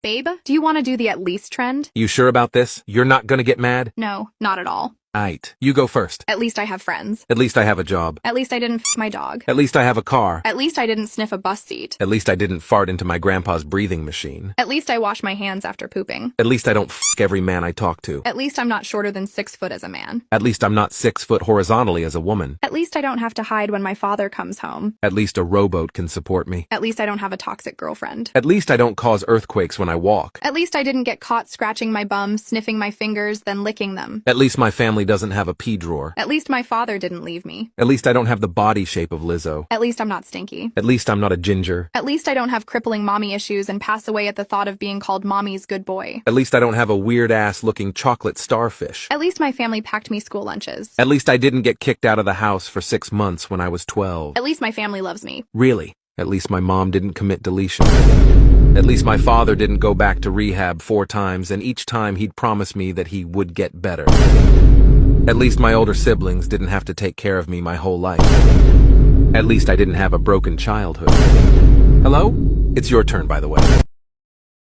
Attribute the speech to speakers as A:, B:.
A: Babe, do you want to do the at least trend?
B: You sure about this? You're not gonna get mad?
A: No, not at all.
B: Aight. You go first.
A: At least I have friends.
B: At least I have a job.
A: At least I didn't f my dog.
B: At least I have a car.
A: At least I didn't sniff a bus seat.
B: At least I didn't fart into my grandpa's breathing machine.
A: At least I wash my hands after pooping.
B: At least I don't f every man I talk to.
A: At least I'm not shorter than 6 foot as a man.
B: At least I'm not 6 foot horizontally as a woman.
A: At least I don't have to hide when my father comes home.
B: At least a rowboat can support me.
A: At least I don't have a toxic girlfriend.
B: At least I don't cause earthquakes when I walk.
A: At least I didn't get caught scratching my bum, sniffing my fingers, then licking them.
B: At least my family doesn't have a pee drawer.
A: At least my father didn't leave me.
B: At least I don't have the body shape of Lizzo.
A: At least I'm not stinky.
B: At least I'm not a ginger.
A: At least I don't have crippling mommy issues and pass away at the thought of being called mommy's good boy.
B: At least I don't have a weird-ass looking chocolate starfish.
A: At least my family packed me school lunches.
B: At least I didn't get kicked out of the house for 6 months when I was 12.
A: At least my family loves me.
B: Really? At least my mom didn't commit deletion. At least my father didn't go back to rehab 4 times, and each time he'd promise me that he would get better. At least my older siblings didn't have to take care of me my whole life. At least I didn't have a broken childhood. Hello? It's your turn, by the way.